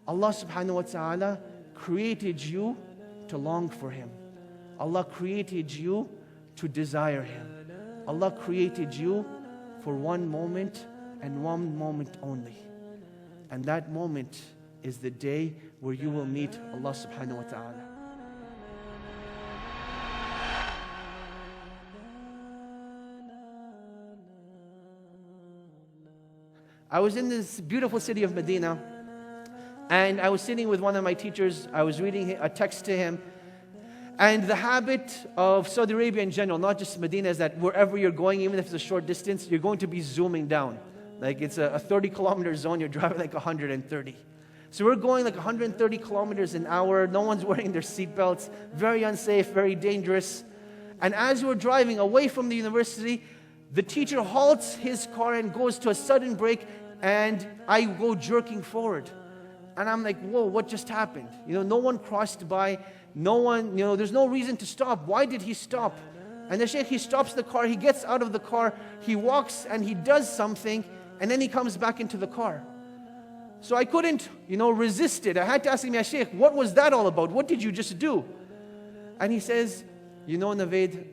Allah subhanahu wa ta'ala created you to long for Him. Allah created you to desire Him. Allah created you for one moment and one moment only. And that moment is the day where you will meet Allah subhanahu wa ta'ala. I was in this beautiful city of Medina, and I was sitting with one of my teachers. I was reading a text to him. And the habit of Saudi Arabia in general, not just Medina, is that wherever you're going, even if it's a short distance, you're going to be zooming down. Like it's a 30-kilometer zone, you're driving like 130. So we're going like 130 kilometers an hour. No one's wearing their seatbelts. Very unsafe, very dangerous. And as we're driving away from the university, the teacher halts his car and goes to a sudden brake, and I go jerking forward. And I'm like, whoa, what just happened? No one crossed by. No one, there's no reason to stop. Why did he stop? And the Shaykh, he stops the car, he gets out of the car, he walks and he does something, and then he comes back into the car. So I couldn't, resist it. I had to ask him, Ya Shaykh, what was that all about? What did you just do? And he says, Naveed,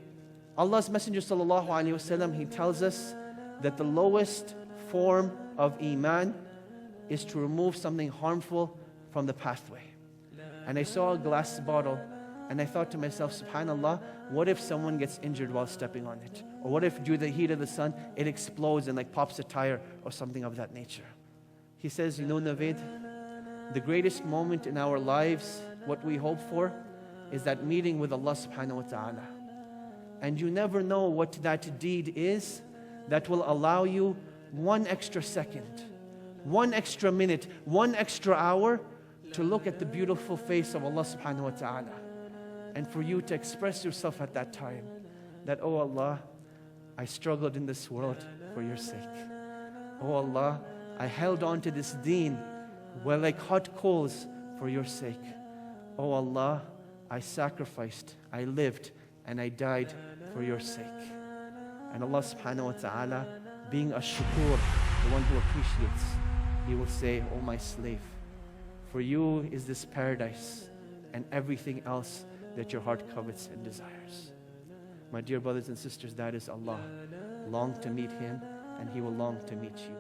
Allah's Messenger sallallahu alaihi wasallam, he tells us that the lowest form of iman is to remove something harmful from the pathway. And I saw a glass bottle, and I thought to myself, subhanallah, what if someone gets injured while stepping on it? Or what if due to the heat of the sun, it explodes and pops a tire or something of that nature? He says, Naveed, the greatest moment in our lives, what we hope for, is that meeting with Allah subhanahu wa ta'ala. And you never know what that deed is that will allow you one extra second, one extra minute, one extra hour to look at the beautiful face of Allah subhanahu wa ta'ala, and for you to express yourself at that time that, oh Allah, I struggled in this world for your sake. Oh Allah, I held on to this deen like hot coals for your sake. Oh Allah, I sacrificed, I lived, and I died for your sake. And Allah subhanahu wa ta'ala, being a shukur, the one who appreciates, He will say, oh my slave, for you is this paradise and everything else that your heart covets and desires. My dear brothers and sisters, that is Allah. Long to meet Him, and He will long to meet you.